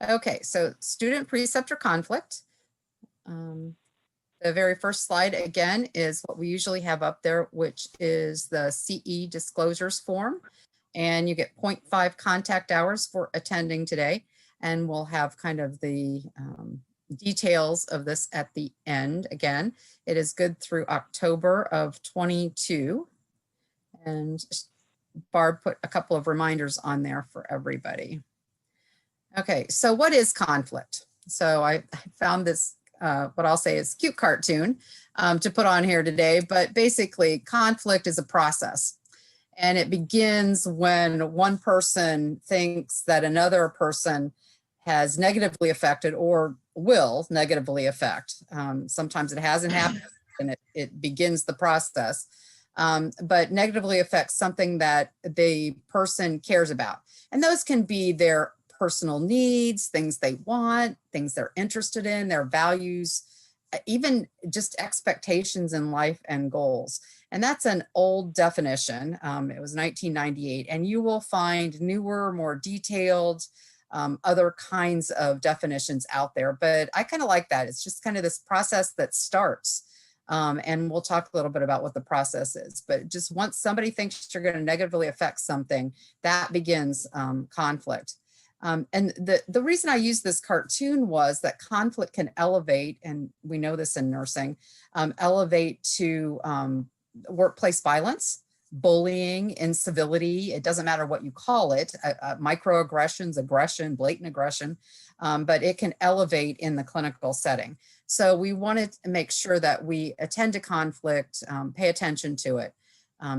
Okay, so student preceptor conflict. The very first slide again is what we usually have up there, which is the CE disclosures form. And you get 0.5 contact hours for attending today. And we'll have kind of the details of this at the end. Again, it is good through October of 22. And Barb put a couple of reminders on there for everybody. Okay, so what is conflict? So I found this, what I'll say is cute cartoon to put on here today, but basically conflict is a process. And it begins when one person thinks that another person has negatively affected or will negatively affect. Sometimes it hasn't happened and it begins the process, but negatively affects something that the person cares about. And those can be their personal needs, things they want, things they're interested in, their values, even just expectations in life and goals. And that's an old definition. It was 1998, and you will find newer, more detailed, other kinds of definitions out there. But I kind of like that. It's just kind of this process that starts. And we'll talk a little bit about what the process is. But just once somebody thinks you're going to negatively affect something, that begins conflict. And the reason I used this cartoon was that conflict can elevate, and we know this in nursing, elevate to workplace violence, bullying, incivility. It doesn't matter what you call it, microaggressions, aggression, blatant aggression, but it can elevate in the clinical setting. So we wanted to make sure that we attend to conflict, pay attention to it,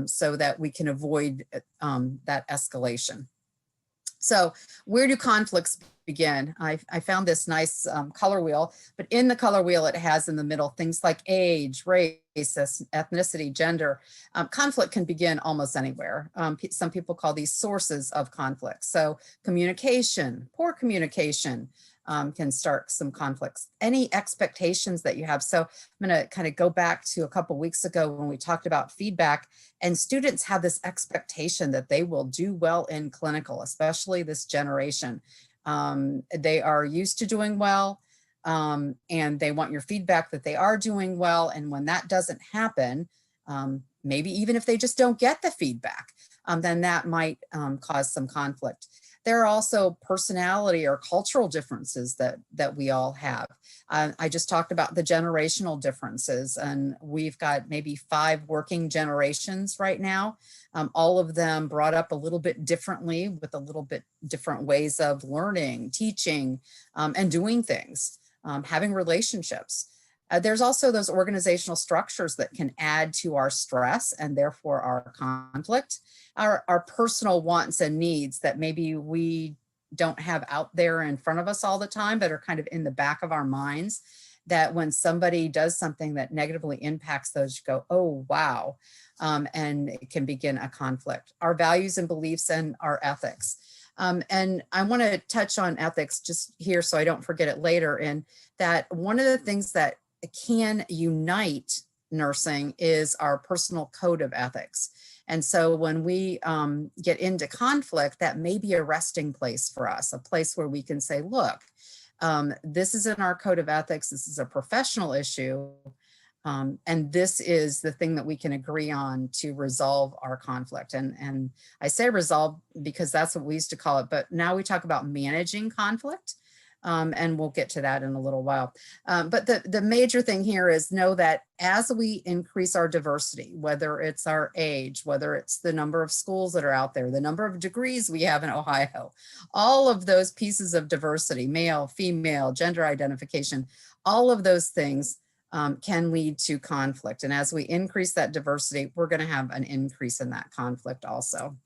so that we can avoid that escalation. So where do conflicts begin? I found this nice color wheel, but in the color wheel, it has in the middle things like age, race, ethnicity, gender. Conflict can begin almost anywhere. Some people call these sources of conflict. So communication, poor communication, can start some conflicts. Any expectations that you have. So I'm going to kind of go back to a couple weeks ago when we talked about feedback, and students have this expectation that they will do well in clinical, especially this generation. They are used to doing well, and they want your feedback that they are doing well. And when that doesn't happen, maybe even if they just don't get the feedback, then that might cause some conflict. There are also personality or cultural differences that we all have. I just talked about the generational differences, and we've got maybe 5 working generations right now. All of them brought up a little bit differently with a little bit different ways of learning, teaching, and doing things, having relationships. There's also those organizational structures that can add to our stress and therefore our conflict, our personal wants and needs that maybe we don't have out there in front of us all the time, but are kind of in the back of our minds, that when somebody does something that negatively impacts those, you go, oh, wow. And it can begin a conflict. Our values and beliefs and our ethics. And I want to touch on ethics just here so I don't forget it later, in that one of the things that can unite nursing is our personal code of ethics. And so when we get into conflict, that may be a resting place for us, a place where we can say, look, this is in our code of ethics, this is a professional issue, and this is the thing that we can agree on to resolve our conflict. And I say resolve because that's what we used to call it, but now we talk about managing conflict. And we'll get to that in a little while. But the major thing here is know that as we increase our diversity, whether it's our age, whether it's the number of schools that are out there, the number of degrees we have in Ohio, all of those pieces of diversity, male, female, gender identification, all of those things can lead to conflict. And as we increase that diversity, we're going to have an increase in that conflict also.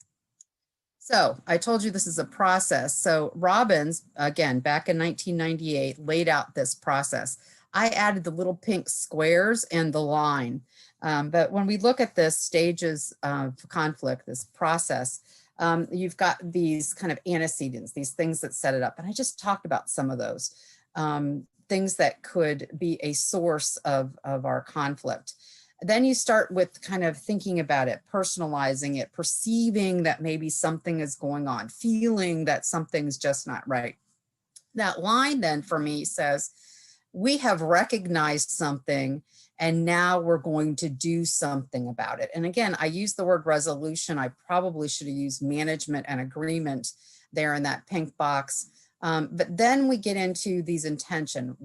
So I told you this is a process. So Robbins, again, back in 1998, laid out this process. I added the little pink squares and the line. But when we look at the stages of conflict, this process, you've got these kind of antecedents, these things that set it up. And I just talked about some of those things that could be a source of our conflict. Then you start with kind of thinking about it, personalizing it, perceiving that maybe something is going on, feeling that something's just not right. That line then for me says, we have recognized something and now we're going to do something about it. And again, I use the word resolution. I probably should have used management and agreement there in that pink box. But then we get into these intention.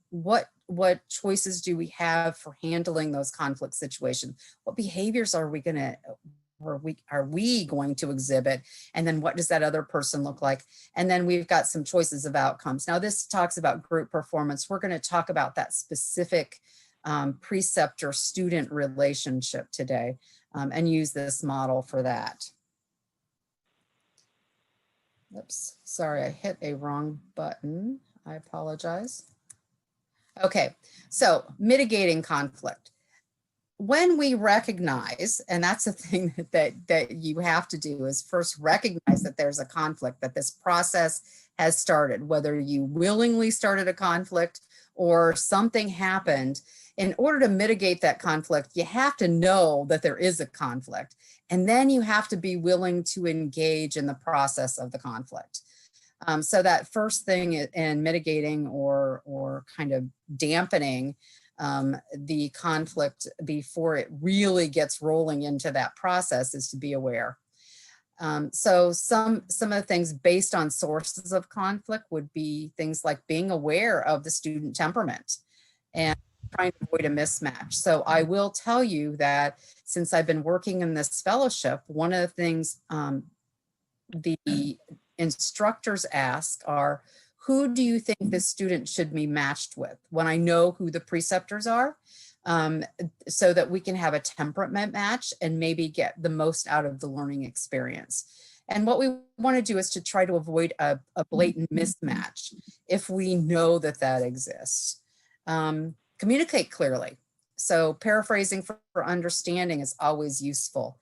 What choices do we have for handling those conflict situations? What behaviors are we going to exhibit? And then what does that other person look like? And then we've got some choices of outcomes. Now this talks about group performance. We're going to talk about that specific preceptor student relationship today and use this model for that. Oops, sorry, I hit a wrong button. I apologize. Okay, so mitigating conflict. When we recognize, and that's the thing that you have to do, is first recognize that there's a conflict, that this process has started, whether you willingly started a conflict or something happened. In order to mitigate that conflict, you have to know that there is a conflict, and then you have to be willing to engage in the process of the conflict. So that first thing in mitigating or kind of dampening the conflict before it really gets rolling into that process is to be aware. So some of the things based on sources of conflict would be things like being aware of the student temperament and trying to avoid a mismatch. So I will tell you that since I've been working in this fellowship, one of the things the instructors ask are, who do you think this student should be matched with? When I know who the preceptors are, so that we can have a temperament match and maybe get the most out of the learning experience. And what we want to do is to try to avoid a blatant mismatch if we know that that exists. Communicate clearly. So paraphrasing for understanding is always useful.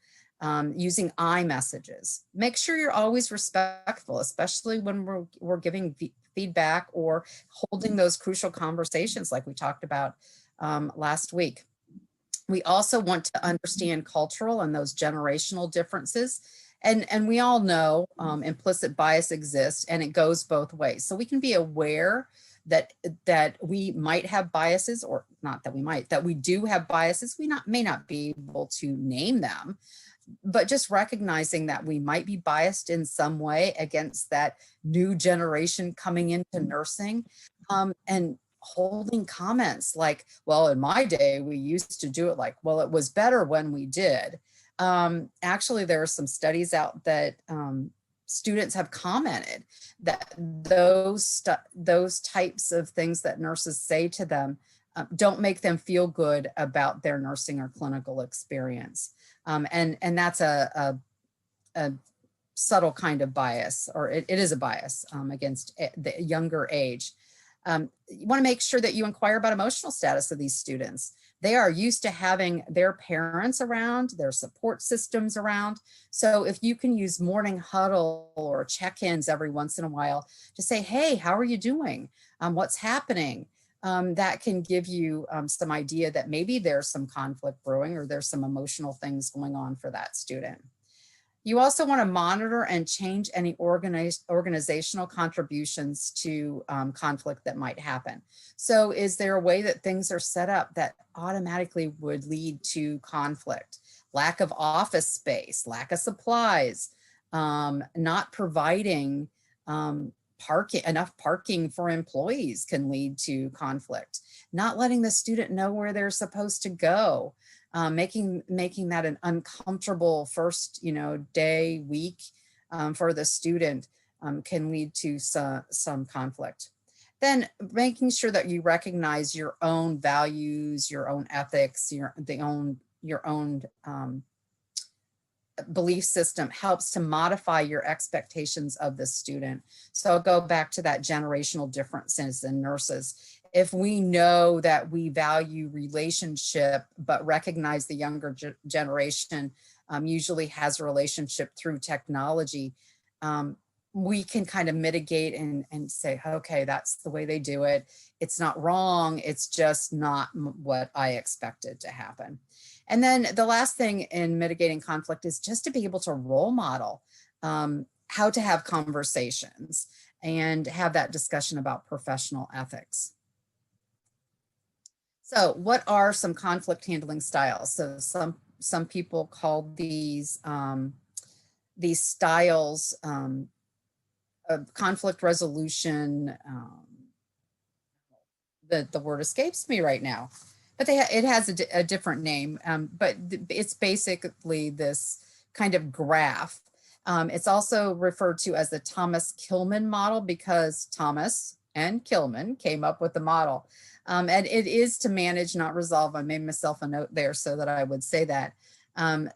Using I messages. Make sure you're always respectful, especially when we're giving feedback or holding those crucial conversations like we talked about last week. We also want to understand cultural and those generational differences. And we all know implicit bias exists and it goes both ways. So we can be aware that we might have biases, or not that we might, that we do have biases. We may not be able to name them, but just recognizing that we might be biased in some way against that new generation coming into nursing, and holding comments like, well, in my day, we used to do it like, well, it was better when we did. Actually, there are some studies out that students have commented that those types of things that nurses say to them don't make them feel good about their nursing or clinical experience. And that's a subtle kind of bias, or it is a bias against the younger age. You want to make sure that you inquire about emotional status of these students. They are used to having their parents around, their support systems around. So if you can use morning huddle or check-ins every once in a while to say, hey, how are you doing? What's happening? That can give you some idea that maybe there's some conflict brewing or there's some emotional things going on for that student. You also want to monitor and change any organizational contributions to conflict that might happen. So is there a way that things are set up that automatically would lead to conflict? Lack of office space, lack of supplies, not providing enough parking for employees can lead to conflict. Not letting the student know where they're supposed to go. Making that an uncomfortable first, day, week for the student can lead to some conflict. Then making sure that you recognize your own values, your own ethics, your own belief system helps to modify your expectations of the student. So I'll go back to that generational differences in nurses. If we know that we value relationship, but recognize the younger generation usually has a relationship through technology, we can kind of mitigate and say, okay, that's the way they do it. It's not wrong. It's just not what I expected to happen. And then the last thing in mitigating conflict is just to be able to role model how to have conversations. and have that discussion about professional ethics. So what are some conflict handling styles? So some people call these styles of conflict resolution. The word escapes me right now, but it has a different name, but it's basically this kind of graph. It's also referred to as the Thomas Kilmann model because Thomas and Kilmann came up with the model. And it is to manage, not resolve. I made myself a note there so that I would say that.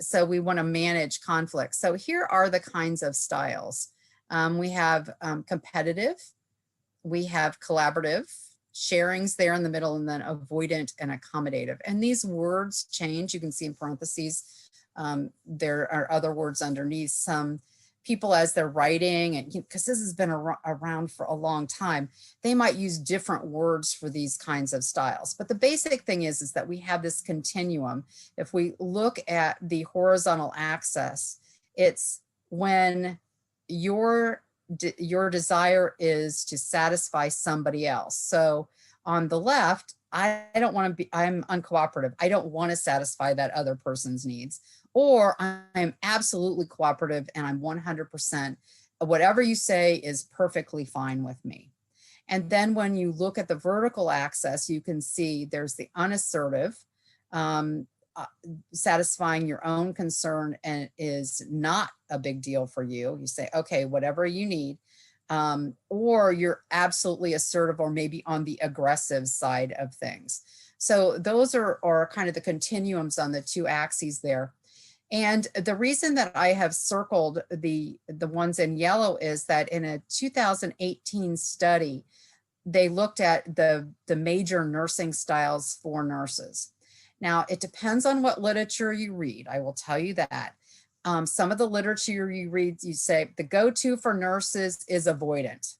So we want to manage conflict. So here are the kinds of styles. We have competitive, we have collaborative, sharing's there in the middle, and then avoidant and accommodative. And these words change. You can see in parentheses, there are other words underneath. Some people, as they're writing, and because this has been around for a long time, they might use different words for these kinds of styles. But the basic thing is that we have this continuum. If we look at the horizontal axis, it's when your desire is to satisfy somebody else. So on the left, I don't want to be, I'm uncooperative. I don't want to satisfy that other person's needs. Or I'm absolutely cooperative and I'm 100%, whatever you say is perfectly fine with me. And then when you look at the vertical axis, you can see there's the unassertive, satisfying your own concern and is not a big deal for you. You say, okay, whatever you need. Or you're absolutely assertive or maybe on the aggressive side of things. So those are kind of the continuums on the two axes there. And the reason that I have circled the ones in yellow is that in a 2018 study, they looked at the major nursing styles for nurses. Now, it depends on what literature you read. I will tell you that. Some of the literature you read, you say the go-to for nurses is avoidant.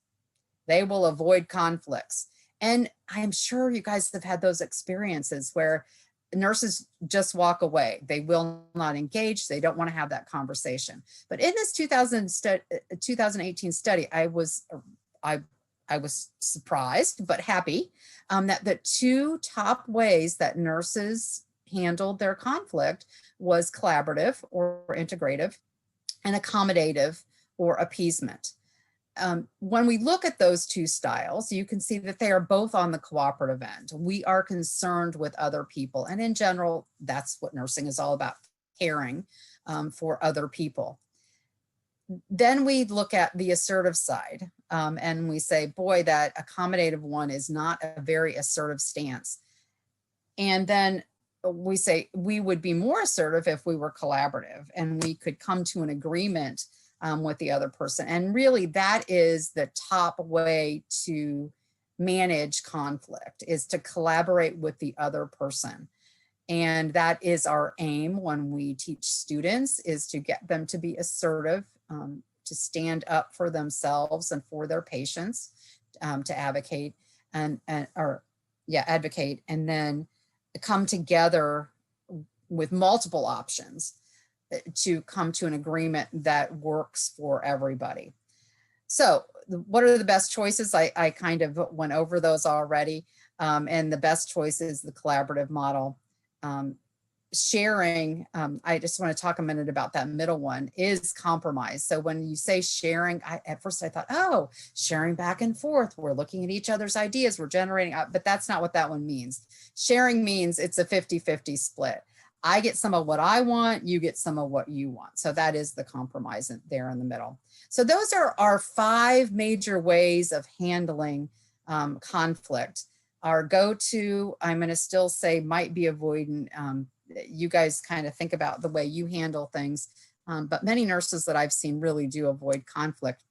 They will avoid conflicts. And I'm sure you guys have had those experiences where nurses just walk away. They will not engage. They don't want to have that conversation. But in this 2018 study, I was surprised but happy that the two top ways that nurses handled their conflict was collaborative or integrative and accommodative or appeasement. When we look at those two styles, you can see that they are both on the cooperative end. We are concerned with other people. And in general, that's what nursing is all about, caring for other people. Then we look at the assertive side and we say, boy, that accommodative one is not a very assertive stance. And then we say we would be more assertive if we were collaborative and we could come to an agreement with the other person. And really that is the top way to manage conflict, is to collaborate with the other person. And that is our aim when we teach students, is to get them to be assertive, to stand up for themselves and for their patients, to advocate advocate, and then come together with multiple options to come to an agreement that works for everybody. So what are the best choices? I kind of went over those already. And the best choice is the collaborative model. Sharing, I just want to talk a minute about that middle one, is compromise. So when you say sharing, at first I thought, oh, sharing back and forth, we're looking at each other's ideas, we're generating, but that's not what that one means. Sharing means it's a 50-50 split. I get some of what I want, you get some of what you want. So that is the compromise there in the middle. So those are our 5 major ways of handling conflict. Our go-to, I'm going to still say, might be avoidant. You guys kind of think about the way you handle things, but many nurses that I've seen really do avoid conflict.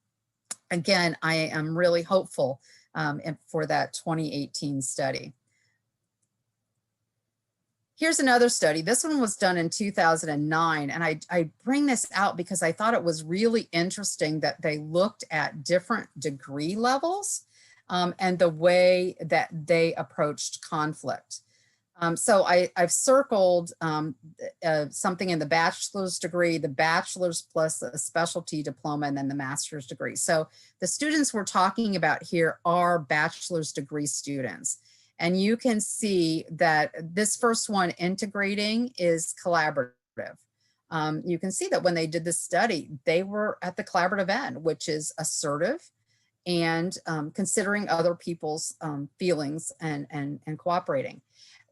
Again, I am really hopeful for that 2018 study. Here's another study. This one was done in 2009, and I bring this out because I thought it was really interesting that they looked at different degree levels and the way that they approached conflict. So I've circled something in the bachelor's degree, the bachelor's plus a specialty diploma, and then the master's degree. So the students we're talking about here are bachelor's degree students. And you can see that this first one, integrating, is collaborative. You can see that when they did this study, they were at the collaborative end, which is assertive and considering other people's feelings and cooperating.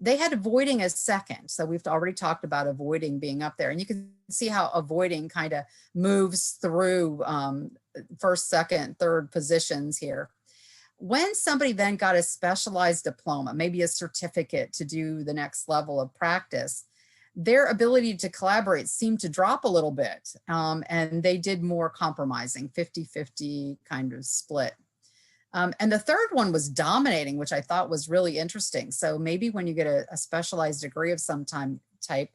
They had avoiding as second. So we've already talked about avoiding being up there. And you can see how avoiding kind of moves through first, second, third positions here. When somebody then got a specialized diploma, maybe a certificate to do the next level of practice, their ability to collaborate seemed to drop a little bit. And they did more compromising, 50-50 kind of split. And the third one was dominating, which I thought was really interesting. So maybe when you get a specialized degree of some type,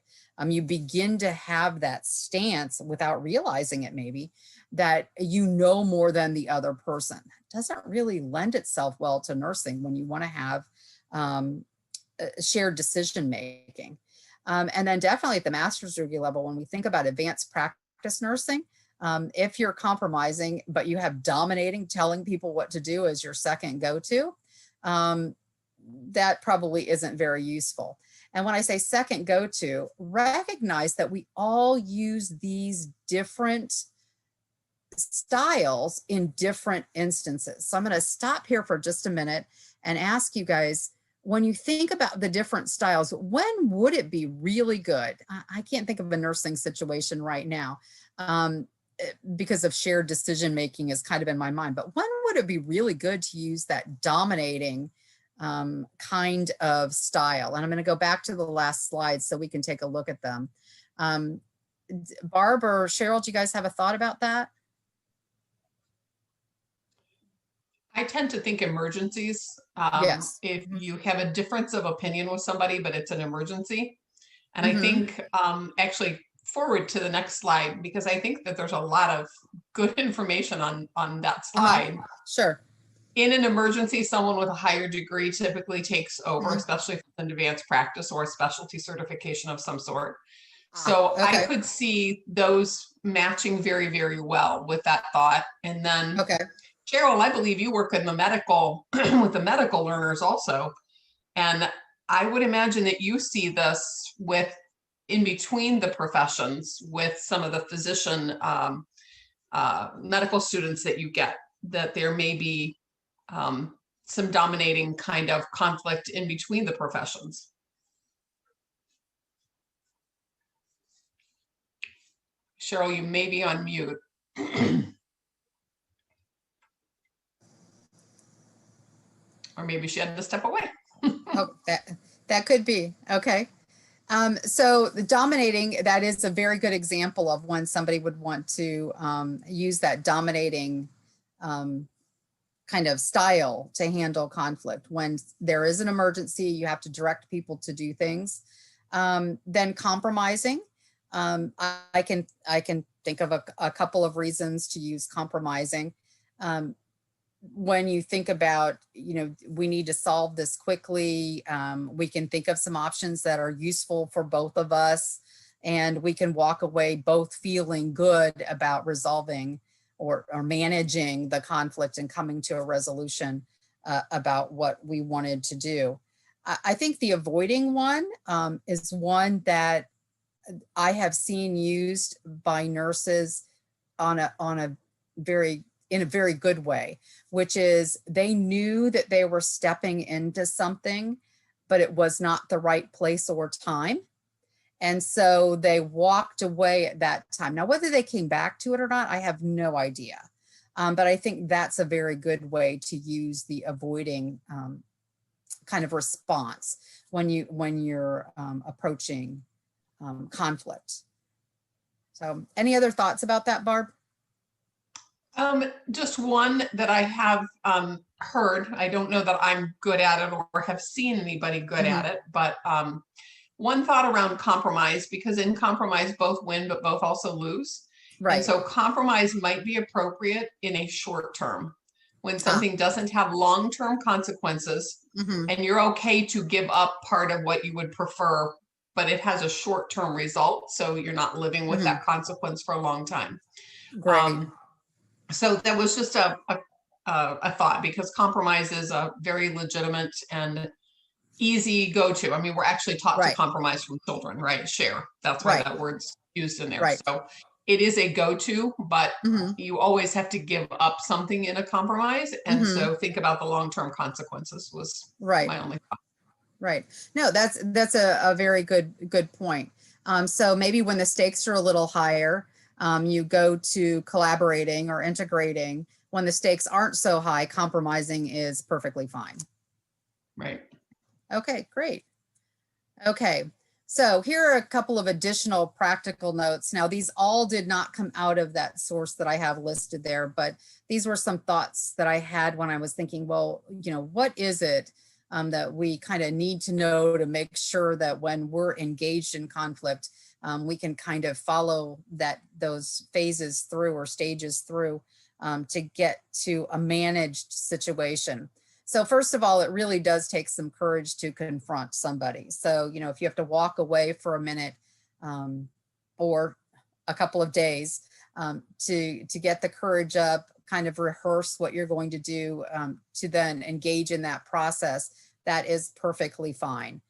you begin to have that stance without realizing it, maybe, that you know more than the other person. It doesn't really lend itself well to nursing when you want to have shared decision making. And then definitely at the master's degree level, when we think about advanced practice nursing, if you're compromising, but you have dominating, telling people what to do as your second go-to, that probably isn't very useful. And when I say second go-to, recognize that we all use these different styles in different instances. So I'm going to stop here for just a minute and ask you guys, when you think about the different styles, when would it be really good? I can't think of a nursing situation right now. Because of shared decision making is kind of in my mind, but when would it be really good to use that dominating kind of style? And I'm going to go back to the last slide so we can take a look at them. Barb or Cheryl, do you guys have a thought about that? I tend to think emergencies. Yes. If you have a difference of opinion with somebody, but it's an emergency. And I think actually forward to the next slide, because I think that there's a lot of good information on that slide. Sure. In an emergency, someone with a higher degree typically takes over, especially if it's an advanced practice or a specialty certification of some sort. So I could see those matching very, very well with that thought. And then Cheryl, I believe you work in the medical with the medical learners also. And I would imagine that you see this with in between the professions with some of the physician medical students that you get, that there may be some dominating kind of conflict in between the professions. Cheryl, you may be on mute. Or maybe she had to step away. Oh, that could be. Okay. So the dominating, that is a very good example of when somebody would want to use that dominating kind of style to handle conflict. When there is an emergency, you have to direct people to do things. Then compromising. I can think of a couple of reasons to use compromising. When you think about, we need to solve this quickly, we can think of some options that are useful for both of us, and we can walk away both feeling good about resolving or managing the conflict and coming to a resolution about what we wanted to do. I think the avoiding one is one that I have seen used by nurses in a very good way, which is they knew that they were stepping into something, but it was not the right place or time. And so they walked away at that time. Now, whether they came back to it or not, I have no idea. But I think that's a very good way to use the avoiding kind of response when you're approaching conflict. So any other thoughts about that, Barb? Just one that I have heard. I don't know that I'm good at it or have seen anybody good at it, but one thought around compromise, because in compromise, both win, but both also lose. Right. And so compromise might be appropriate in a short term. when something doesn't have long-term consequences, Mm-hmm. and you're okay to give up part of what you would prefer, but it has a short-term result, so you're not living with that consequence for a long time. Great. So that was just a thought, because compromise is a very legitimate and easy go-to. I mean, we're actually taught to Right. compromise from children, right? Share. That's why Right. that word's used in there. Right. So it is a go-to, but Mm-hmm. you always have to give up something in a compromise. And Mm-hmm. so think about the long-term consequences was Right. my only thought. Right. No, that's a very good point. So maybe when the stakes are a little higher, you go to collaborating or integrating. When the stakes aren't so high, compromising is perfectly fine. Right. Okay, great. Okay, so here are a couple of additional practical notes. Now, these all did not come out of that source that I have listed there, but these were some thoughts that I had when I was thinking, well, what is it that we kind of need to know to make sure that when we're engaged in conflict, we can kind of follow those phases through or stages through to get to a managed situation. So first of all, it really does take some courage to confront somebody. So, if you have to walk away for a minute or a couple of days to get the courage up, kind of rehearse what you're going to do to then engage in that process, that is perfectly fine.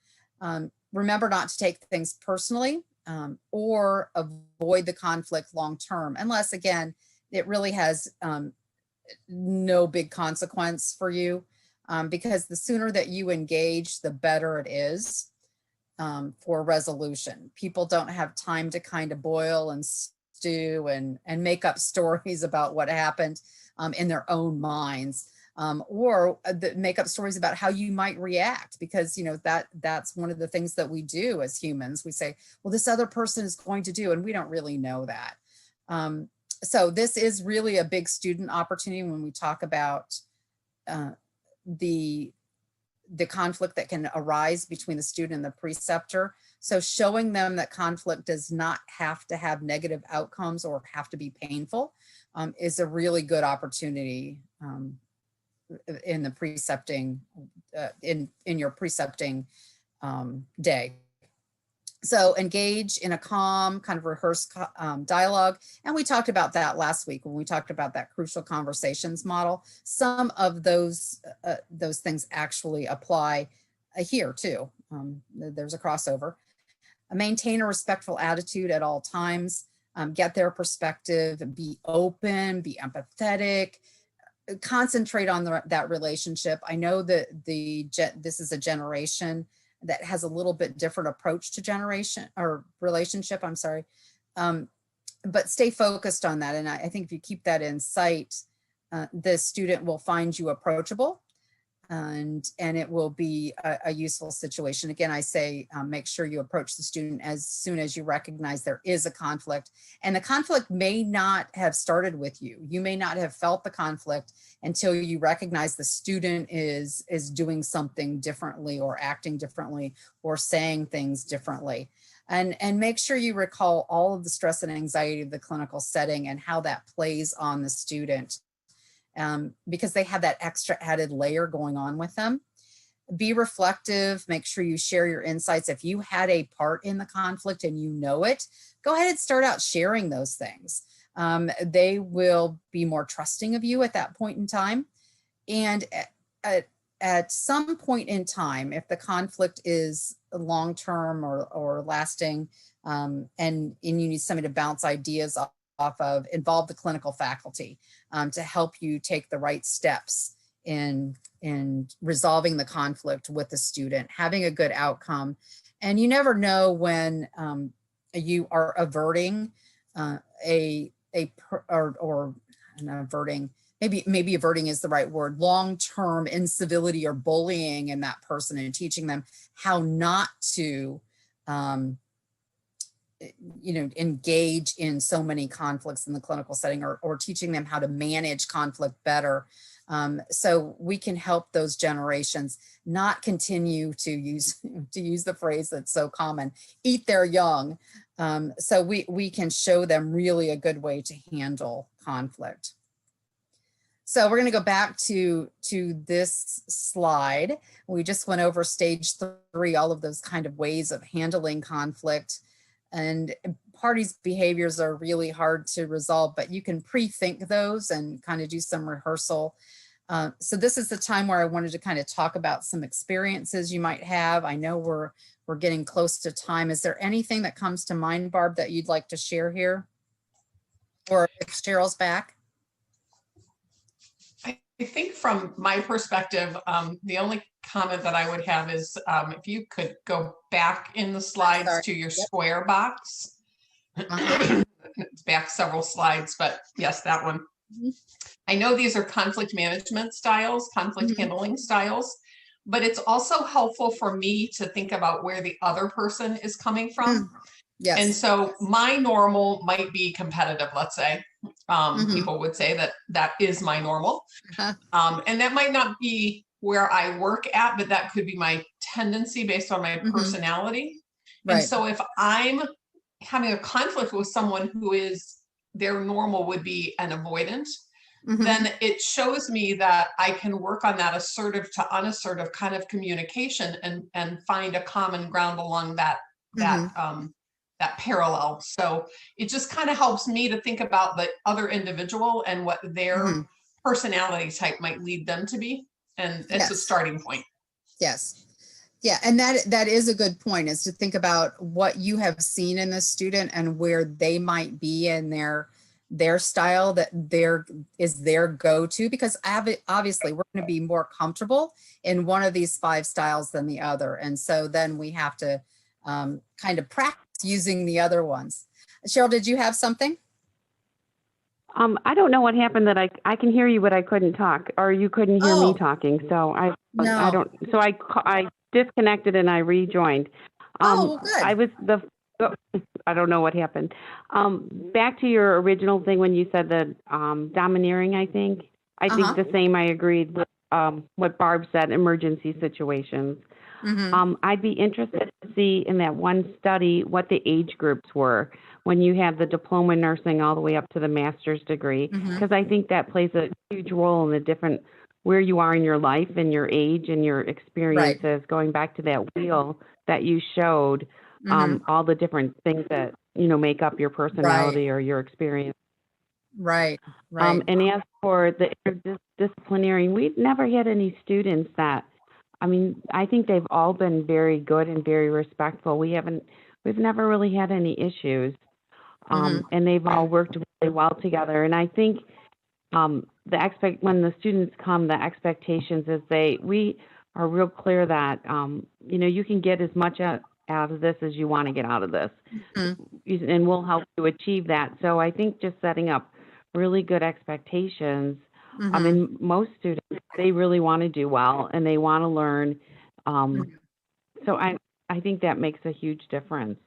Remember not to take things personally or avoid the conflict long term, unless, again, it really has no big consequence for you. Because the sooner that you engage, the better it is for resolution. People don't have time to kind of boil and stew and make up stories about what happened in their own minds, or make up stories about how you might react, because that's one of the things that we do as humans. We say, well, this other person is going to do, and we don't really know that. So this is really a big student opportunity when we talk about the conflict that can arise between the student and the preceptor. So showing them that conflict does not have to have negative outcomes or have to be painful is a really good opportunity in the precepting, in your precepting day. So engage in a calm, kind of rehearsed dialogue. And we talked about that last week when we talked about that crucial conversations model. Some of those things actually apply here too. There's a crossover. Maintain a respectful attitude at all times. Get their perspective, be open, be empathetic, concentrate on that relationship. I know that this is a generation that has a little bit different approach to generation or relationship, I'm sorry. But stay focused on that. And I think if you keep that in sight, the student will find you approachable and it will be a useful situation. Again, I say, make sure you approach the student as soon as you recognize there is a conflict, and the conflict may not have started with you. You may not have felt the conflict until you recognize the student is doing something differently or acting differently or saying things differently. And make sure you recall all of the stress and anxiety of the clinical setting and how that plays on the student. Because they have that extra added layer going on with them. Be reflective, make sure you share your insights. If you had a part in the conflict and you know it, go ahead and start out sharing those things. They will be more trusting of you at that point in time. And at some point in time, if the conflict is long-term or lasting, and you need somebody to bounce ideas off of, involve the clinical faculty to help you take the right steps in resolving the conflict with the student, having a good outcome. And you never know when you are averting maybe averting is the right word, long-term incivility or bullying in that person, and teaching them how not to engage in so many conflicts in the clinical setting, or teaching them how to manage conflict better. So we can help those generations not continue to use the phrase that's so common, eat their young. So we can show them really a good way to handle conflict. So we're going to go back to this slide. We just went over stage 3, all of those kind of ways of handling conflict. And parties' behaviors are really hard to resolve, but you can pre-think those and kind of do some rehearsal. So this is the time where I wanted to kind of talk about some experiences you might have. I know we're getting close to time. Is there anything that comes to mind, Barb, that you'd like to share here? Or if Cheryl's back? I think from my perspective, the only comment that I would have is if you could go back in the slides to your square box. It's back several slides, but yes, that one. I know these are conflict management styles, conflict handling styles, but it's also helpful for me to think about where the other person is coming from. Yes. And so my normal might be competitive, let's say. People would say that is my normal. And that might not be where I work at, but that could be my tendency based on my personality. And so if I'm having a conflict with someone who is, their normal would be an avoidant, then it shows me that I can work on that assertive to unassertive kind of communication and find a common ground along that parallel. So it just kind of helps me to think about the other individual and what their personality type might lead them to be. And it's a starting point. Yes. Yeah. And that is a good point, is to think about what you have seen in the student and where they might be in their style, that is their go-to, because obviously we're going to be more comfortable in one of these 5 styles than the other. And so then we have to kind of practice using the other ones. Cheryl, did you have something? I don't know what happened, that I can hear you, but I couldn't talk, or you couldn't hear me talking. So I don't, so I disconnected and I rejoined. Well, good. I don't know what happened. Back to your original thing when you said the domineering, I think the same. I agreed with what Barb said, emergency situations. I'd be interested to see in that one study what the age groups were when you have the diploma in nursing all the way up to the master's degree, because I think that plays a huge role in the different, where you are in your life and your age and your experiences, going back to that wheel that you showed, all the different things that, make up your personality or your experience. Right. And as for the interdisciplinary, we've never had any students that, I think they've all been very good and very respectful. We've never really had any issues. And they've all worked really well together. And I think when the students come, the expectations is we are real clear that, you can get as much out of this as you want to get out of this. And we'll help you achieve that. So I think just setting up really good expectations. Most students, they really want to do well and they want to learn. So I think that makes a huge difference.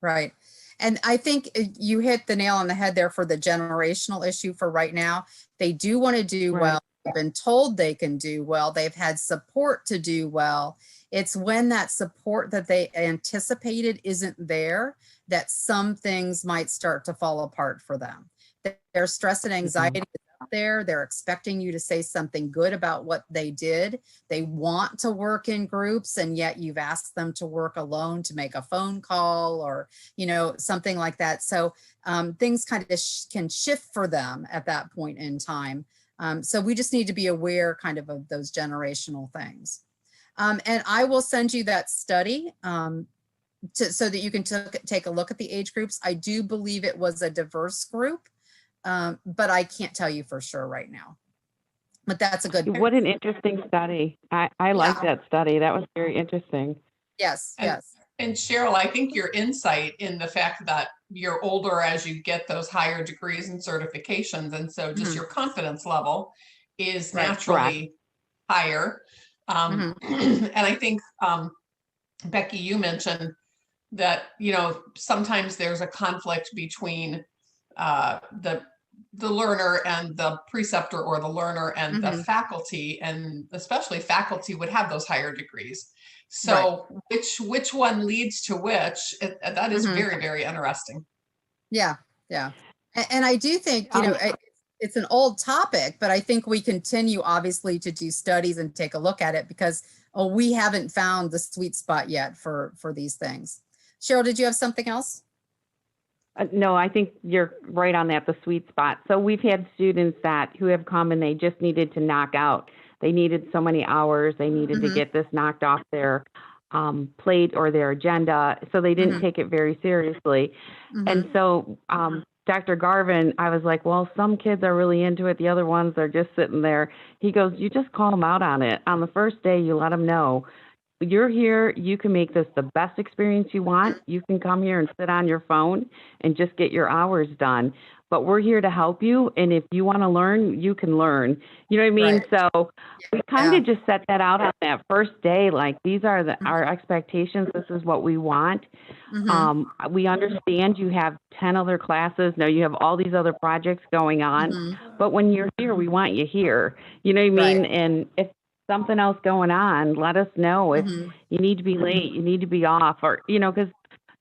Right. And I think you hit the nail on the head there for the generational issue for right now. They do want to do well. They've been told they can do well. They've had support to do well. It's when that support that they anticipated isn't there that some things might start to fall apart for them. Their stress and anxiety is out there. They're expecting you to say something good about what they did. They want to work in groups, and yet you've asked them to work alone, to make a phone call or, something like that. So things kind of can shift for them at that point in time. So we just need to be aware kind of those generational things. And I will send you that study so that you can take a look at the age groups. I do believe it was a diverse group. But I can't tell you for sure right now. But that's a good. What an interesting study. I like that study. That was very interesting. Yes. And Cheryl, I think your insight in the fact that you're older as you get those higher degrees and certifications, and so just your confidence level is naturally higher. And I think, Becky, you mentioned that, sometimes there's a conflict between the learner and the preceptor, or the learner and the faculty, and especially faculty would have those higher degrees. So which one leads to which, that is very, very interesting. Yeah. And I do think, it's an old topic, but I think we continue obviously to do studies and take a look at it because we haven't found the sweet spot yet for these things. Cheryl, did you have something else? No, I think you're right on that, the sweet spot. So we've had students who have come and they just needed to knock out. They needed so many hours. They needed to get this knocked off their plate or their agenda. So they didn't take it very seriously. And so Dr. Garvin, I was like, well, some kids are really into it. The other ones are just sitting there. He goes, you just call them out on it. On the first day, you let them know. You're here, you can make this the best experience you want. You can come here and sit on your phone and just get your hours done. But we're here to help you. And if you want to learn, you can learn. You know what I mean? Right. So we kind of just set that out on that first day. Like, these are our expectations. This is what we want. We understand you have 10 other classes. Now you have all these other projects going on. But when you're here, we want you here. You know what I mean? Right. And if something else going on, let us know. If you need to be late, you need to be off, or, you know, because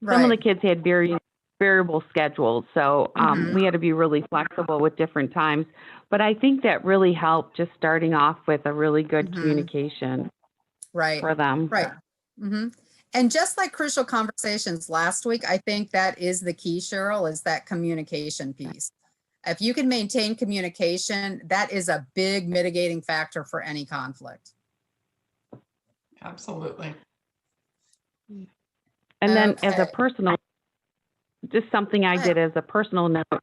some of the kids had variable schedules. So we had to be really flexible with different times. But I think that really helped, just starting off with a really good communication for them. Right. And just like crucial conversations last week, I think that is the key, Cheryl, is that communication piece. If you can maintain communication, that is a big mitigating factor for any conflict. Absolutely. And then as a personal, just something I did as a personal note,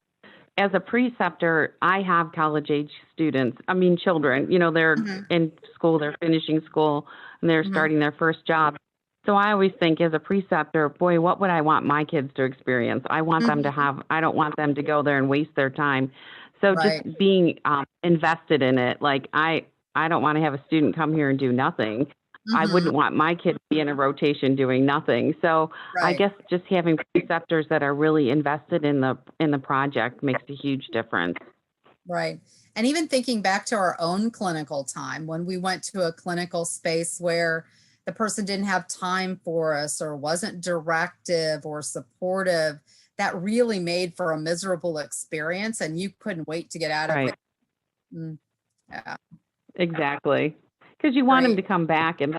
as a preceptor, I have college age students, children, you know, they're in school, they're finishing school, and they're starting their first job. So I always think, as a preceptor, boy, what would I want my kids to experience? I want them to have, I don't want them to go there and waste their time. So just being invested in it, like I don't want to have a student come here and do nothing. I wouldn't want my kid to be in a rotation doing nothing. So I guess just having preceptors that are really invested in the project makes a huge difference. Right. And even thinking back to our own clinical time, when we went to a clinical space where the person didn't have time for us or wasn't directive or supportive, that really made for a miserable experience, and you couldn't wait to get out of it. Yeah. Exactly. Because you want them to come back, and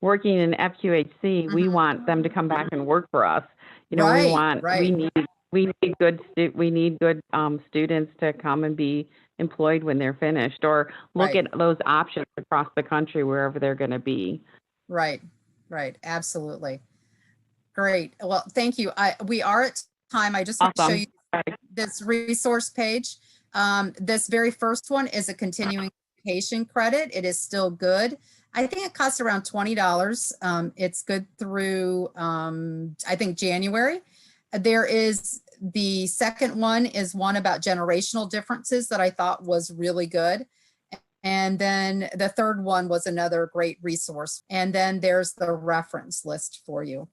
working in FQHC, we want them to come back and work for us. You know, we need good students to come and be employed when they're finished, or look at those options across the country wherever they're going to be. Right. Absolutely. Great. Well, thank you. We are at time. I just want to show you this resource page. This very first one is a continuing education credit. It is still good. I think it costs around $20. It's good through, I think, January. There is the second one is one about generational differences that I thought was really good. And then the third one was another great resource. And then there's the reference list for you.